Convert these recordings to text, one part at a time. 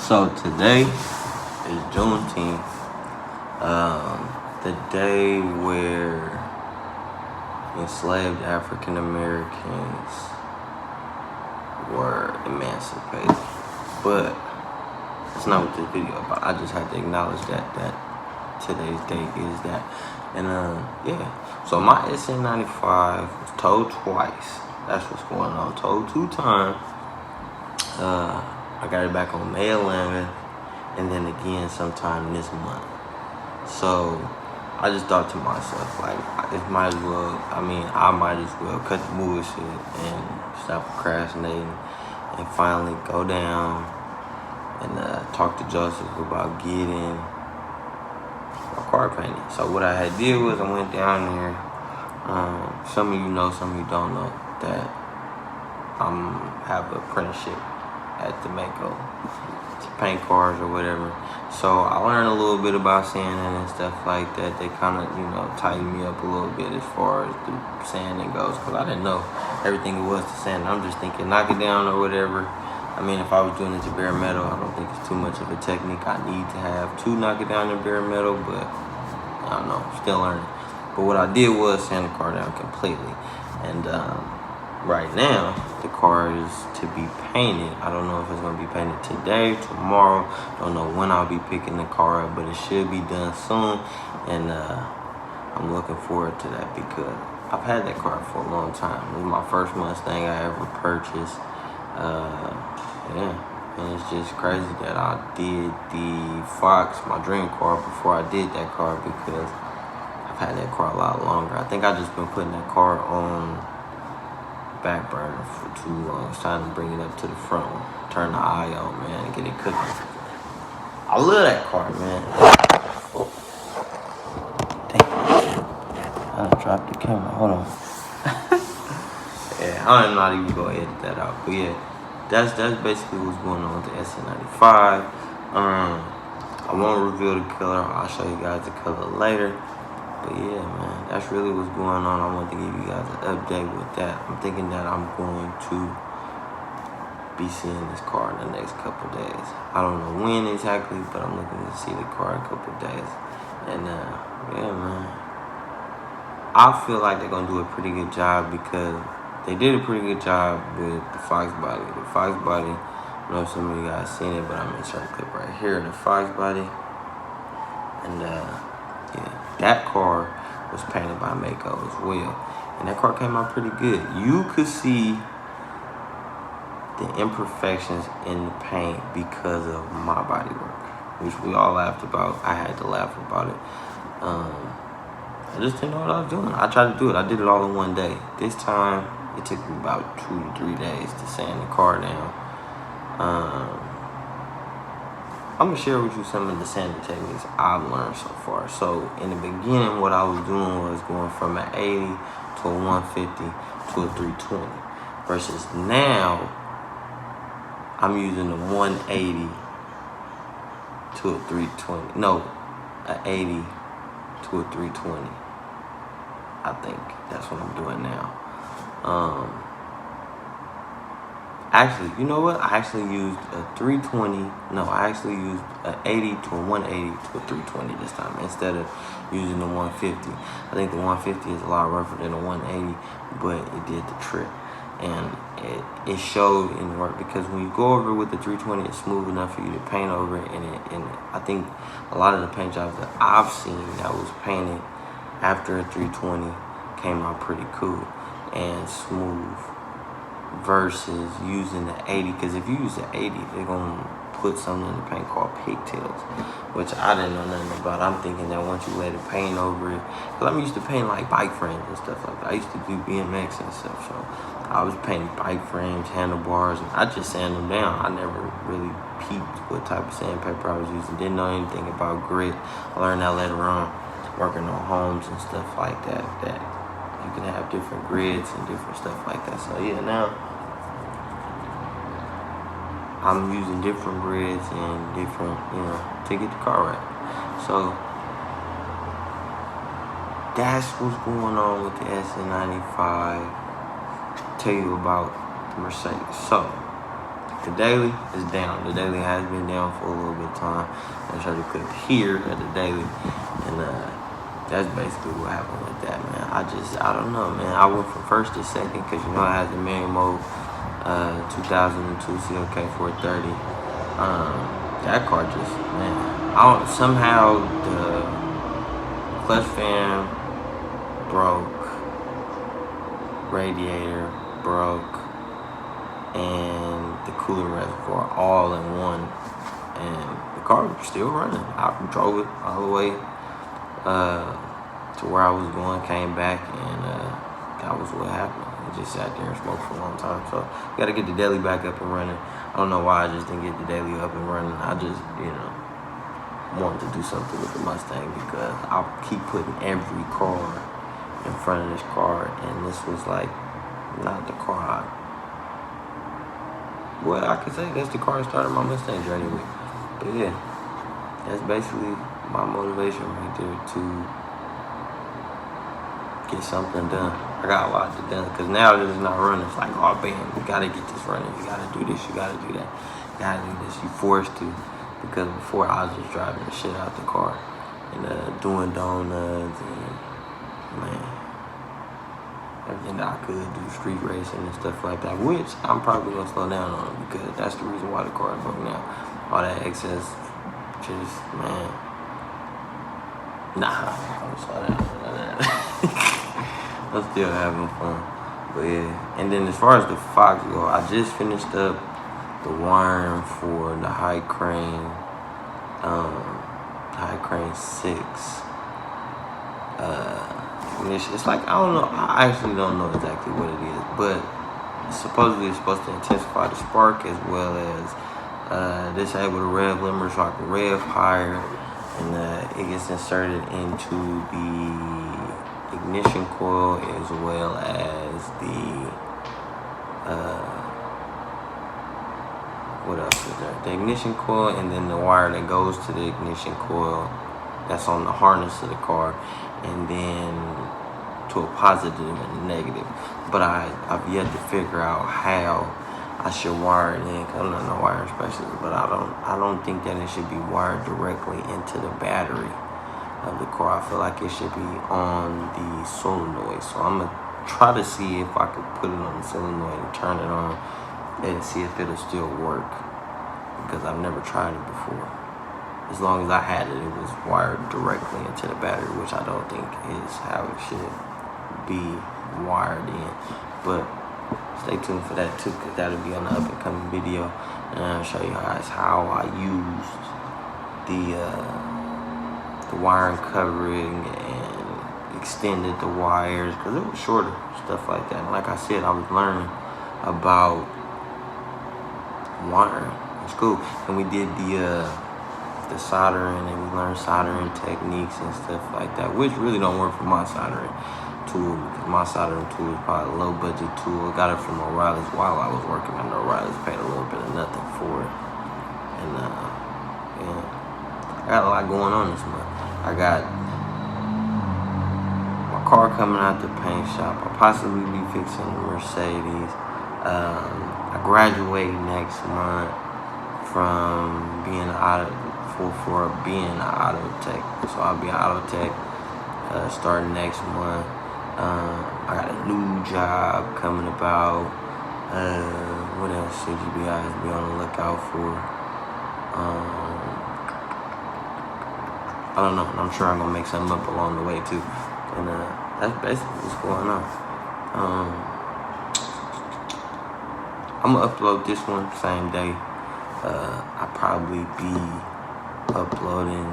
So today is Juneteenth, the day where enslaved African Americans were emancipated. But that's not what this video about. I just had to acknowledge that today's date is that. And so my SN95 was towed twice. That's what's going on. Towed 2 times. I got it back on May 11th, and then again sometime this month. So I just thought to myself, like, I might as well cut the bullshit and stop procrastinating and finally go down and talk to Joseph about getting my car painted. So what I had did was I went down there. Some of you know, some of you don't know that I have an apprenticeship at the Mako to paint cars or whatever. So I learned a little bit about sanding and stuff like that. They kind of, tightened me up a little bit as far as the sanding goes, because I didn't know everything it was to sand. I'm just thinking knock it down or whatever. I mean, if I was doing it to bare metal, I don't think it's too much of a technique I need to have to knock it down to bare metal, but I don't know, still learning. But what I did was sand the car down completely. And right now, the car is to be painted. I don't know if it's going to be painted today, tomorrow. Don't know when I'll be picking the car up, but it should be done soon. And I'm looking forward to that because I've had that car for a long time. It was my first Mustang I ever purchased. And it's just crazy that I did the Fox, my dream car, before I did that car because I've had that car a lot longer. I think I just been putting that car on back burner for too long. It's time to bring it up to the front one. Turn the eye on, man, and get it cooking. I love that car, man. Oh. Damn. I dropped the camera. Hold on. Yeah, I'm not even gonna edit that out. But yeah, that's basically what's going on with the SN95. I won't reveal the color. I'll show you guys the color later. But yeah, man, that's really what's going on. I want to give you guys an update with that. I'm thinking that I'm going to be seeing this car in the next couple days. I don't know when exactly, but I'm looking to see the car in a couple days. And yeah, man, I feel like they're gonna do a pretty good job because they did a pretty good job with the Fox body. The Fox body, I don't know if some of you guys seen it, but I'm gonna insert a clip right here. The Fox body, and yeah. That car was painted by Mako as well. And that car came out pretty good. You could see the imperfections in the paint because of my body work, which we all laughed about. I had to laugh about it. I just didn't know what I was doing. I tried to do it. I did it all in one day. This time, it took me about 2 to 3 days to sand the car down. I'm going to share with you some of the sanding techniques I've learned so far. So, in the beginning, what I was doing was going from an 80 to a 150 to a 320. Versus now, I'm using a 180 to a 320. No, an 80 to a 320. I think that's what I'm doing now. Actually, you know what? I actually used a 320. No, I actually used an 80 to a 180 to a 320 this time instead of using the 150. I think the 150 is a lot rougher than the 180, but it did the trick. And it showed in work because when you go over with the 320, it's smooth enough for you to paint over it. And I think a lot of the paint jobs that I've seen that was painted after a 320 came out pretty cool and smooth. Versus using the 80, because if you use the 80, they're gonna put something in the paint called pigtails, which I didn't know nothing about. I'm thinking that once you let it paint over it, because I'm used to painting like bike frames and stuff like that. I used to do BMX and stuff, so I was painting bike frames, handlebars, and I just sand them down. I never really peeped what type of sandpaper I was using. Didn't know anything about grit. I learned that later on, working on homes and stuff like that. That you can have different grids and different stuff like that. So yeah, now I'm using different grids and different, to get the car right. So that's what's going on with the SN95. Tell you about the Mercedes. So the daily is down. The daily has been down for a little bit of time. I showed you clip here at the daily, and that's basically what happened with that, man. I don't know, man. I went from first to second because you know I had the manual mode 2002 CLK 430. That car just, man, somehow the clutch fan broke, radiator broke, and the coolant reservoir all in one, and the car was still running. I drove it all the way to where I was going, came back, and that was what happened. I just sat there and smoked for a long time. So got to get the daily back up and running. I don't know why I just didn't get the daily up and running. I just, wanted to do something with the Mustang because I keep putting every car in front of this car, and this was like not the car I could say that's the car I started my Mustang journey with. But yeah, that's basically my motivation right there to get something done. I got a lot to do because now that it's not running, it's like, oh, bam, you gotta get this running. You gotta do this, you gotta do that. You gotta do this, you forced to. Because before I was just driving the shit out the car and doing donuts and, man, everything that I could do, street racing and stuff like that, which I'm probably gonna slow down on because that's the reason why the car is broke now. All that excess, just, man, nah, I'm slow down on that. I'm still having fun, but yeah. And then as far as the Fox go, I just finished up the wiring for the high crane 6. It's like, I don't know, I actually don't know exactly what it is, but supposedly it's supposed to intensify the spark as well as disable the rev limiter so I can rev higher, and it gets inserted into the ignition coil as well as the what else is there? The ignition coil, and then the wire that goes to the ignition coil that's on the harness of the car, and then to a positive and negative. But I've yet to figure out how I should wire it in, because I'm not no wiring specialist, but I don't think that it should be wired directly into the battery of the car. I feel like it should be on the solenoid. So I'm gonna try to see if I could put it on the solenoid and turn it on and see if it'll still work, because I've never tried it before. As long as I had it, it was wired directly into the battery, which I don't think is how it should be wired in. But stay tuned for that too, because that'll be on the up and coming video, and I'll show you guys how I used the wiring covering and extended the wires, because it was shorter, stuff like that. And like I said, I was learning about wiring in school, and we did the soldering, and we learned soldering techniques and stuff like that, which really don't work for my soldering tool. My soldering tool is probably a low budget tool. I got it from O'Reilly's while I was working at O'Reilly's, paid a little bit of nothing for it. And yeah, I got a lot going on this month. I got my car coming out the paint shop. I'll possibly be fixing the Mercedes. I graduate next month from being for being an auto tech. So I'll be an auto tech starting next month. I got a new job coming about. What else should you guys be on the lookout for? I don't know. I'm sure I'm gonna make something up along the way too. And that's basically what's going on. I'm gonna upload this one same day. I'll probably be uploading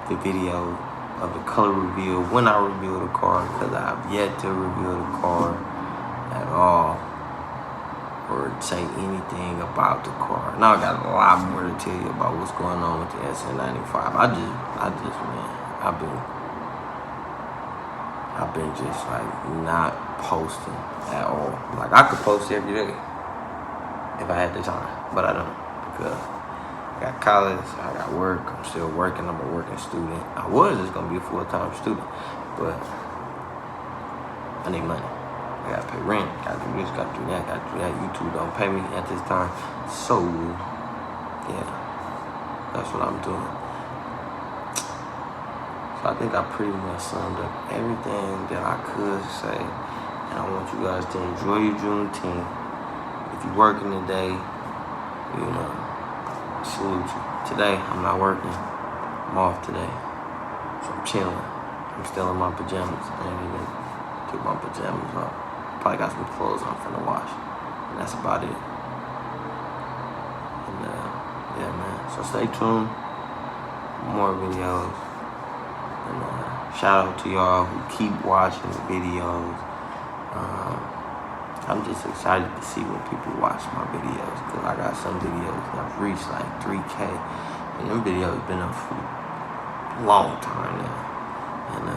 the video of the color reveal when I reveal the car, because I've yet to reveal the car at all or say anything about the car. Now I got a lot more to tell you about what's going on with the SN95. I've been just like not posting at all. Like I could post every day if I had the time, but I don't, because I got college, I got work, I'm still working, I'm a working student. I was just gonna be a full-time student, but I need money. I I gotta pay rent, gotta do this, gotta do that, YouTube don't pay me at this time. So, yeah, that's what I'm doing. So I think I pretty much summed up everything that I could say. And I want you guys to enjoy your Juneteenth. If you're working today, you know, salute you. Today, I'm not working. I'm off today. So I'm chilling. I'm still in my pajamas. I ain't even took my pajamas off. Probably got some clothes I'm finna wash. And that's about it. And yeah, man. So stay tuned. More videos. And shout out to y'all who keep watching the videos. I'm just excited to see when people watch my videos, because I got some videos that have reached like 3K, and them videos been up for a long time now. And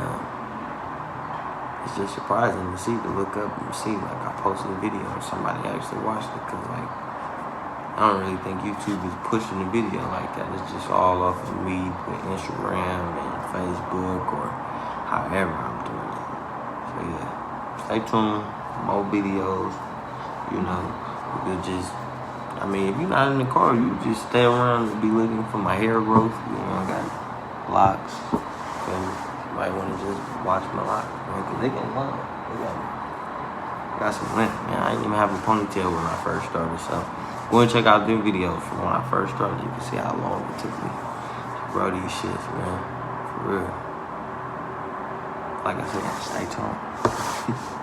it's just surprising to see, to look up and see like I posted a video and somebody actually watched it, because like I don't really think YouTube is pushing the video like that. It's just all off of me with Instagram and Facebook or however I'm doing it. So yeah, stay tuned. More videos, you know. You could just, I mean, if you're not in the car, you just stay around and be looking for my hair growth. You know, I got locks. And you might want to just watch my locks, man, because they get long. Got some length, man. I didn't even have a ponytail when I first started, so go and check out them videos from when I first started. You can see how long it took me to grow these shits, man. For real. Like I said, stay tuned.